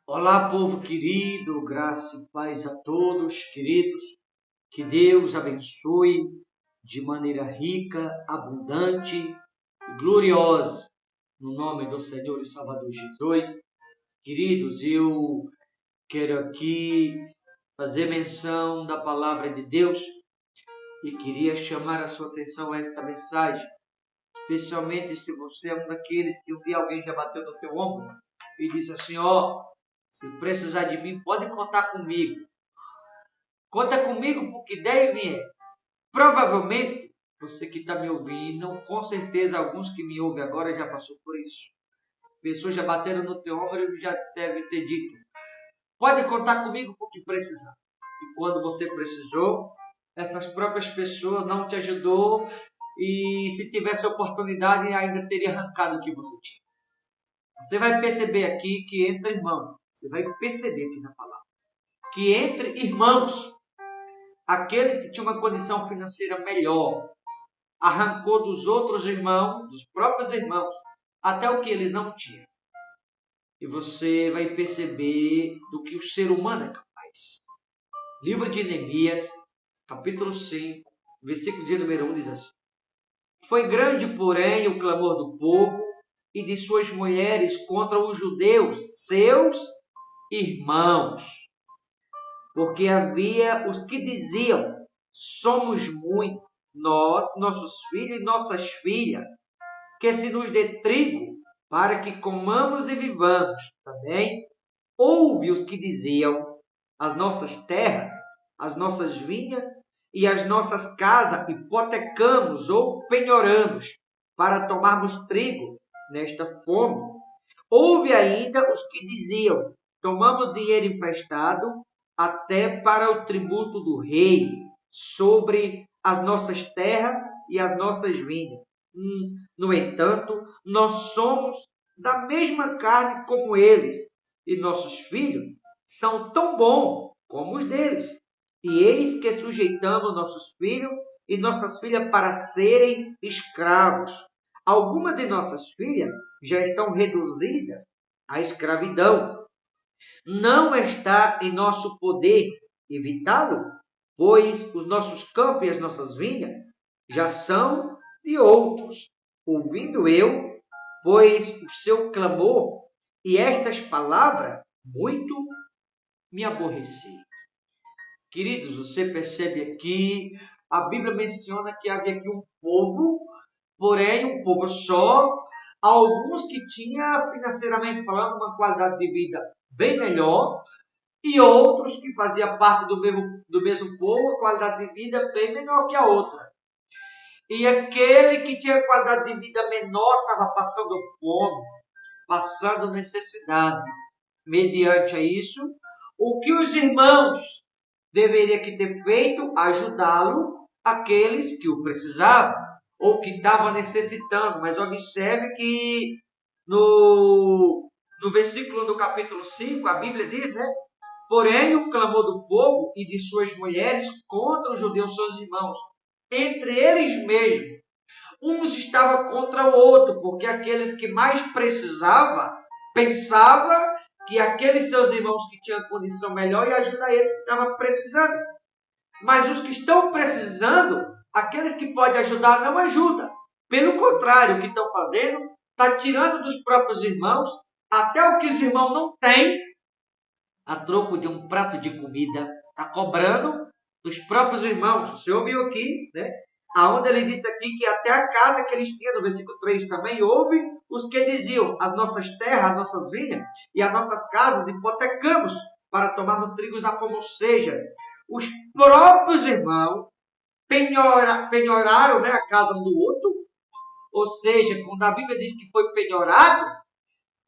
Olá, povo querido, graça e paz a todos, queridos. Que Deus abençoe de maneira rica, abundante e gloriosa, no nome do Senhor e Salvador Jesus. Queridos, eu quero aqui fazer menção da palavra de Deus e queria chamar a sua atenção a esta mensagem, especialmente se você é um daqueles que eu vi alguém já bateu no teu ombro e disse assim: se precisar de mim, pode contar comigo. Conta comigo porque der e vier. Provavelmente, você que está me ouvindo, com certeza alguns que me ouvem agora já passou por isso. Pessoas já bateram no teu ombro e já devem ter dito: pode contar comigo porque precisar. E quando você precisou, essas próprias pessoas não te ajudou e se tivesse oportunidade ainda teria arrancado o que você tinha. Você vai perceber aqui que entre irmãos, você vai perceber aqui na palavra, que entre irmãos, aqueles que tinham uma condição financeira melhor, arrancou dos outros irmãos, dos próprios irmãos, até o que eles não tinham. E você vai perceber do que o ser humano é capaz. Livro de Neemias, capítulo 5, versículo de número 1 diz assim: Foi grande, porém, o clamor do povo e de suas mulheres contra os judeus, seus irmãos, porque havia os que diziam: somos muitos, nós, nossos filhos e nossas filhas, que se nos dê trigo para que comamos e vivamos. Também houve os que diziam: as nossas terras, as nossas vinhas e as nossas casas hipotecamos ou penhoramos para tomarmos trigo nesta fome. Houve ainda os que diziam: tomamos dinheiro emprestado até para o tributo do rei sobre as nossas terras e as nossas vinhas. No entanto, nós somos da mesma carne como eles, e nossos filhos são tão bons como os deles. E eis que sujeitamos nossos filhos e nossas filhas para serem escravos. Algumas de nossas filhas já estão reduzidas à escravidão. Não está em nosso poder evitá-lo, pois os nossos campos e as nossas vinhas já são de outros. Ouvindo eu, pois o seu clamor e estas palavras, muito me aborreci. Queridos, você percebe aqui, a Bíblia menciona que havia aqui um povo, porém um povo só, alguns que tinham, financeiramente falando, uma qualidade de vida bem melhor, e outros que faziam parte do mesmo povo, a qualidade de vida bem menor que a outra. E aquele que tinha qualidade de vida menor estava passando fome, passando necessidade. Mediante a isso, o que os irmãos deveriam ter feito? Ajudá-lo, aqueles que o precisavam, ou que estavam necessitando. Mas observe que no versículo do capítulo 5, a Bíblia diz, né? Porém, o clamor do povo e de suas mulheres contra os judeus, seus irmãos, entre eles mesmos, uns estavam contra o outro, porque aqueles que mais precisavam, pensavam que aqueles seus irmãos que tinham condição melhor iam ajudar eles que estavam precisando. Mas os que estão precisando, aqueles que podem ajudar, não ajudam. Pelo contrário, o que estão fazendo, está tirando dos próprios irmãos até o que os irmãos não têm, a troco de um prato de comida, está cobrando dos próprios irmãos. O Senhor viu aqui, né? Aonde ele disse aqui que até a casa que eles tinham, no versículo 3 também, houve os que diziam: as nossas terras, as nossas vinhas e as nossas casas hipotecamos para tomarmos trigos à fome. Ou seja, os próprios irmãos penhoraram, né, a casa um do outro. Ou seja, quando a Bíblia diz que foi penhorado,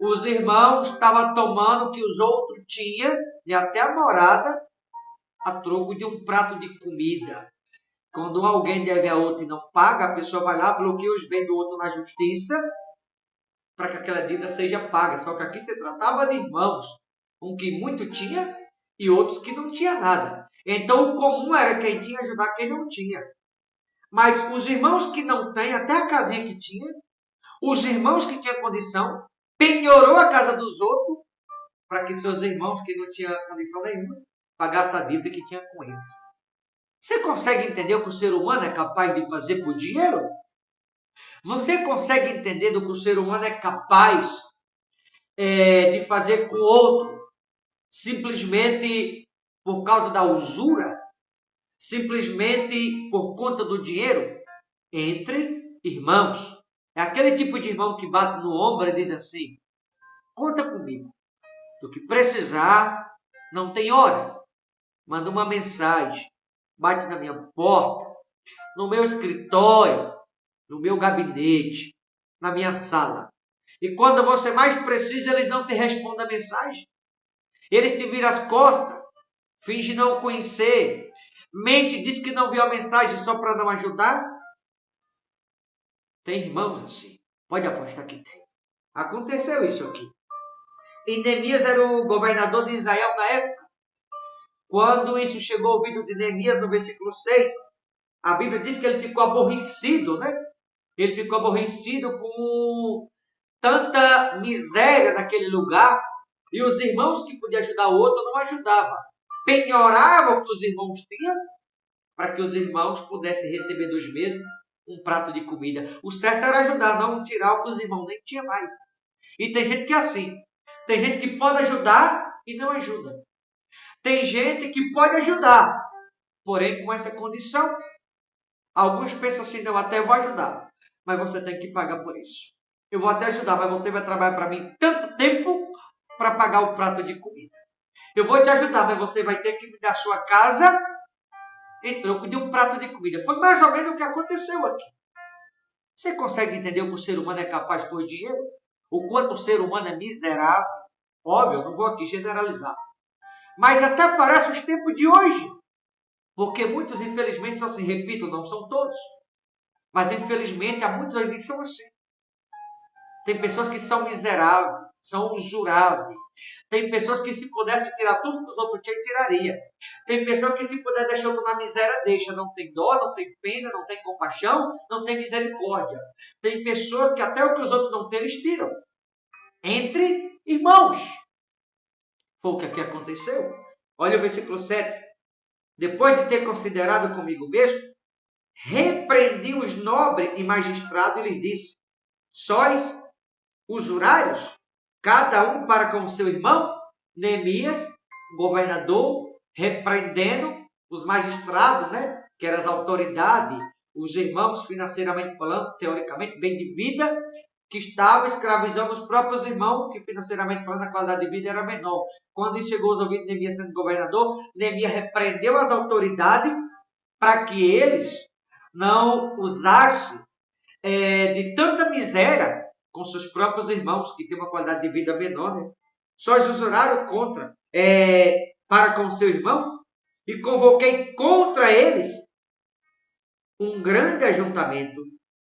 os irmãos estavam tomando o que os outros tinham, e até a morada, a troco de um prato de comida. Quando alguém deve a outro e não paga, a pessoa vai lá, bloqueia os bens do outro na justiça, para que aquela dívida seja paga. Só que aqui se tratava de irmãos, um que muito tinha e outros que não tinha nada. Então o comum era quem tinha ajudar quem não tinha. Mas os irmãos que não têm, até a casinha que tinha, os irmãos que tinham condição, penhorou a casa dos outros para que seus irmãos, que não tinham condição nenhuma, pagassem a dívida que tinha com eles. Você consegue entender o que o ser humano é capaz de fazer por dinheiro? Você consegue entender do que o ser humano é capaz de fazer com o outro simplesmente por causa da usura? Simplesmente por conta do dinheiro? Entre irmãos. É aquele tipo de irmão que bate no ombro e diz assim: conta comigo. Do que precisar, não tem hora. Manda uma mensagem, bate na minha porta, no meu escritório, no meu gabinete, na minha sala. E quando você mais precisa, eles não te respondem a mensagem. Eles te viram as costas, finge não conhecer, mente, diz que não viu a mensagem só para não ajudar. Tem irmãos assim, pode apostar que tem. Aconteceu isso aqui. E Neemias era o governador de Israel na época. Quando isso chegou ao ouvido de Neemias, no versículo 6, a Bíblia diz que ele ficou aborrecido, né? Ele ficou aborrecido com tanta miséria naquele lugar, e os irmãos que podiam ajudar o outro não ajudavam. Penhoravam o que os irmãos tinham, para que os irmãos pudessem receber dos mesmos um prato de comida. O certo era ajudar, não tirar o que os irmãos nem tinham mais. E tem gente que é assim. Tem gente que pode ajudar e não ajuda. Tem gente que pode ajudar, porém com essa condição. Alguns pensam assim: não, até vou ajudar, mas você tem que pagar por isso. Eu vou até ajudar, mas você vai trabalhar para mim tanto tempo para pagar o prato de comida. Eu vou te ajudar, mas você vai ter que me dar sua casa em troco de um prato de comida. Foi mais ou menos o que aconteceu aqui. Você consegue entender o que o ser humano é capaz por dinheiro? O quanto o ser humano é miserável? Óbvio, eu não vou aqui generalizar. Mas até parece os tempos de hoje. Porque muitos, infelizmente, só se repito, não são todos. Mas, infelizmente, há muitos hoje que são assim. Tem pessoas que são miseráveis, são usuráveis. Tem pessoas que, se pudesse tirar tudo que os outros tinham, tiraria. Tem pessoas que, se puder deixar na miséria, deixa. Não tem dó, não tem pena, não tem compaixão, não tem misericórdia. Tem pessoas que até o que os outros não têm, eles tiram. Entre irmãos. Foi o que aqui aconteceu. Olha o versículo 7. Depois de ter considerado comigo mesmo, repreendi os nobres e magistrados e lhes disse: sois usurários, cada um para com o seu irmão? Neemias, governador, repreendendo os magistrados, né? Que eram as autoridades, os irmãos financeiramente falando, teoricamente, bem de vida, que estavam escravizando os próprios irmãos, que financeiramente falando a qualidade de vida era menor. Quando isso chegou aos ouvidos de Neemias sendo governador, Neemias repreendeu as autoridades para que eles não usassem de tanta miséria com seus próprios irmãos, que têm uma qualidade de vida menor, né? Só usurário contra, para com seu irmão, e convoquei contra eles um grande ajuntamento.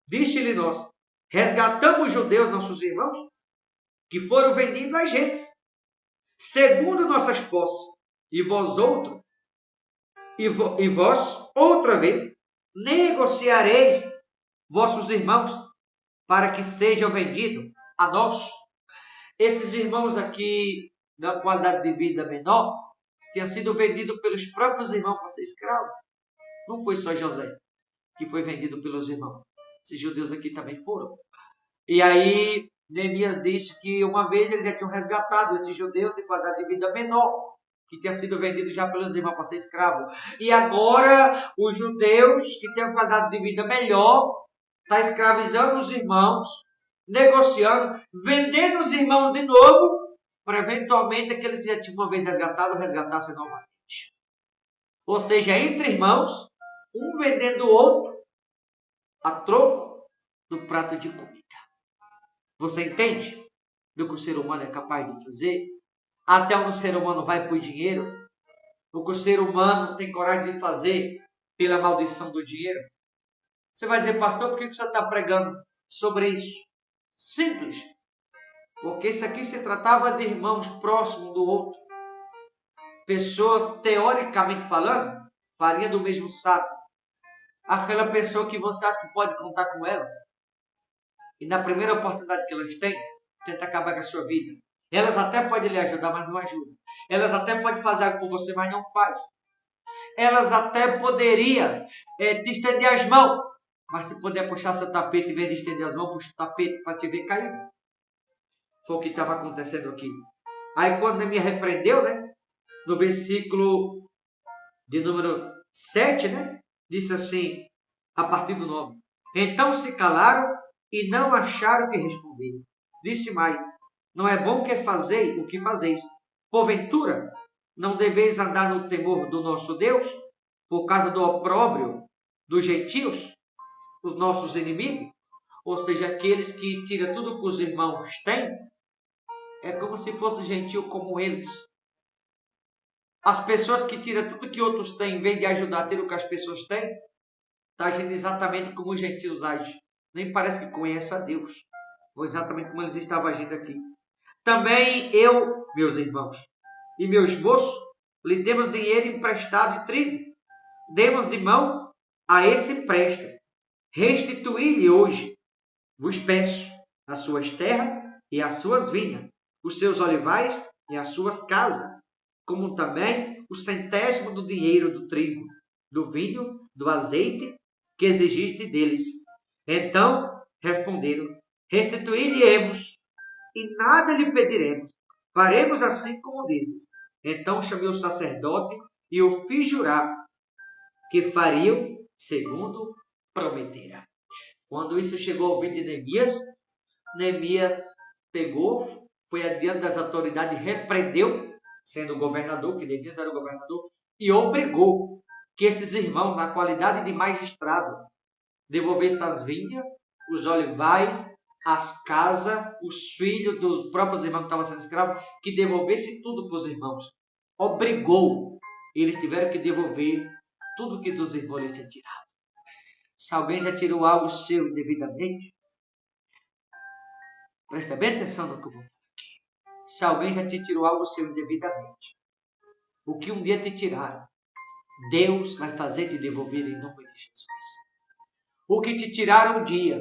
Disse-lhe nós: resgatamos os judeus, nossos irmãos, que foram vendidos a gente, segundo nossas posses, e vós outro, e vós outra vez negociareis vossos irmãos para que sejam vendidos a nós. Esses irmãos aqui, da qualidade de vida menor, tinham sido vendidos pelos próprios irmãos para ser escravo. Não foi só José que foi vendido pelos irmãos. Esses judeus aqui também foram. E aí, Neemias disse que uma vez eles já tinham resgatado esses judeus de qualidade de vida menor, que tinham sido vendidos já pelos irmãos para ser escravo. E agora, os judeus que têm uma qualidade de vida melhor, está escravizando os irmãos, negociando, vendendo os irmãos de novo, para eventualmente aqueles que já tinham uma vez resgatado, resgatassem novamente. Ou seja, entre irmãos, um vendendo o outro a troco do prato de comida. Você entende do que o ser humano é capaz de fazer? Até onde o ser humano vai por dinheiro? O que o ser humano tem coragem de fazer pela maldição do dinheiro? Você vai dizer: pastor, por que você está pregando sobre isso? Simples. Porque isso aqui se tratava de irmãos próximos do outro. Pessoas, teoricamente falando, farinha do mesmo saco. Aquela pessoa que você acha que pode contar com elas. E na primeira oportunidade que elas têm, tenta acabar com a sua vida. Elas até podem lhe ajudar, mas não ajudam. Elas até podem fazer algo por você, mas não faz. Elas até poderiam te estender as mãos, mas se puder puxar seu tapete, em vez de estender as mãos, puxa o tapete para te ver cair. Foi o que estava acontecendo aqui. Aí quando ele me repreendeu, né? No versículo de número 7, né? Disse assim, a partir do 9. Então se calaram e não acharam o que responder. Disse mais, não é bom que fazeis o que fazeis. Porventura, não deveis andar no temor do nosso Deus, por causa do opróbrio dos gentios, os nossos inimigos? Ou seja, aqueles que tiram tudo que os irmãos têm, é como se fosse gentil como eles. As pessoas que tiram tudo que outros têm, em vez de ajudar a ter o que as pessoas têm, está agindo exatamente como os gentios agem. Nem parece que conhece a Deus. Foi exatamente como eles estavam agindo aqui. Também eu, meus irmãos, e meus moços, lhe demos dinheiro emprestado e trigo. Demos de mão a esse presta. Restituí-lhe hoje, vos peço, as suas terras e as suas vinhas, os seus olivais e as suas casas, como também o centésimo do dinheiro do trigo, do vinho, do azeite que exigiste deles. Então responderam, restituí-lhe-emos e nada lhe pediremos. Faremos assim como dizes. Então chamei o sacerdote e o fiz jurar que fariam segundo prometera. Quando isso chegou ao ouvido de Neemias, Neemias pegou, foi adiante das autoridades, repreendeu, sendo o governador, que Neemias era o governador, e obrigou que esses irmãos, na qualidade de magistrado, devolvessem as vinhas, os olivais, as casas, os filhos dos próprios irmãos que estavam sendo escravos, que devolvessem tudo para os irmãos. Obrigou. Eles tiveram que devolver tudo que dos irmãos eles tinham tirado. Se alguém já tirou algo seu indevidamente, presta bem atenção no que eu vou falar aqui. Se alguém já te tirou algo seu indevidamente, o que um dia te tiraram, Deus vai fazer te devolver em nome de Jesus. O que te tiraram um dia,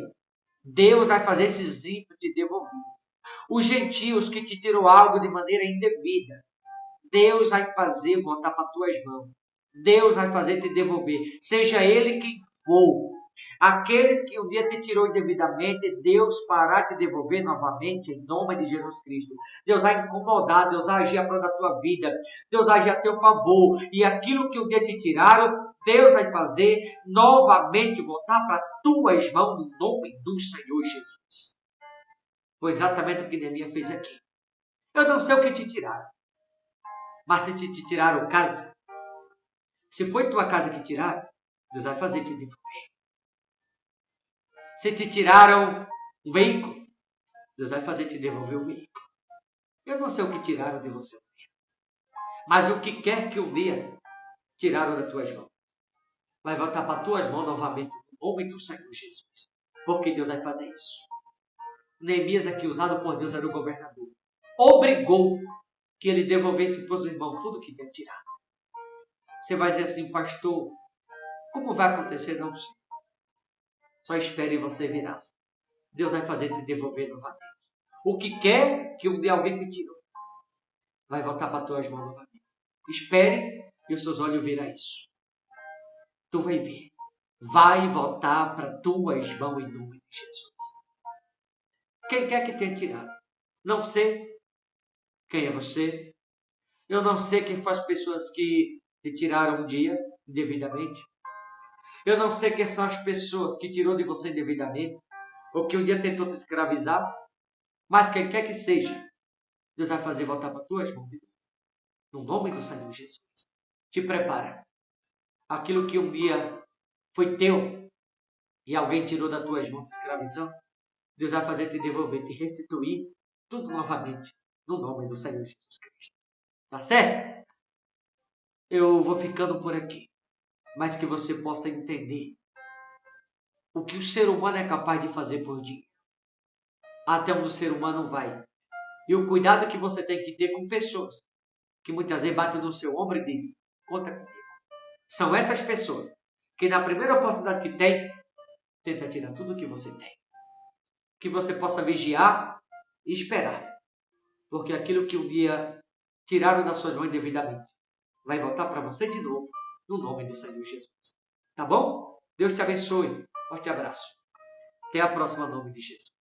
Deus vai fazer esses ímpios te devolver. Os gentios que te tirou algo de maneira indevida, Deus vai fazer voltar para tuas mãos. Deus vai fazer te devolver. Seja ele quem for. Aqueles que um dia te tirou indevidamente, Deus fará te devolver novamente em nome de Jesus Cristo. Deus vai incomodar, Deus vai agir a prol da tua vida, Deus vai agir a teu favor. E aquilo que um dia te tiraram, Deus vai fazer novamente voltar para tuas mãos no nome do Senhor Jesus. Foi exatamente o que Neemias fez aqui. Eu não sei o que te tiraram, mas se te tiraram casa, se foi tua casa que tiraram, Deus vai fazer te devolver. Se te tiraram um veículo, Deus vai fazer te devolver o veículo. Eu não sei o que tiraram de você, mas o que quer que um dia tiraram das tuas mãos, vai voltar para tuas mãos novamente, no nome do Senhor Jesus. Porque Deus vai fazer isso. Neemias, aqui usado por Deus, era o governador. Obrigou que eles devolvessem para os irmãos tudo que tinham tirado. Você vai dizer assim, pastor, como vai acontecer? Não sei. Só espere e você verá. Deus vai fazer te devolver novamente. O que quer que um dia alguém te tirou, vai voltar para tuas mãos novamente. Espere e os seus olhos verão isso. Tu vai ver. Vai voltar para tuas mãos em nome de Jesus. Quem quer que tenha tirado? Não sei quem é você. Eu não sei quem foram as pessoas que te tiraram um dia indevidamente. Eu não sei quem são as pessoas que tirou de você indevidamente, ou que um dia tentou te escravizar, mas quem quer que seja, Deus vai fazer voltar para tuas mãos. No nome do Senhor Jesus. Te prepara. Aquilo que um dia foi teu e alguém tirou das tuas mãos de escravização, Deus vai fazer te devolver, te restituir tudo novamente. No nome do Senhor Jesus Cristo. Tá certo? Eu vou ficando por aqui, mas que você possa entender o que o ser humano é capaz de fazer por dia. Até onde o ser humano vai. E o cuidado que você tem que ter com pessoas que muitas vezes batem no seu ombro e dizem, conta comigo. São essas pessoas que na primeira oportunidade que tem, tenta tirar tudo o que você tem. Que você possa vigiar e esperar. porque aquilo que um dia tiraram das suas mãos indevidamente vai voltar para você de novo, no nome do Senhor Jesus. Tá bom? Deus te abençoe. Forte abraço. Até a próxima, em nome de Jesus.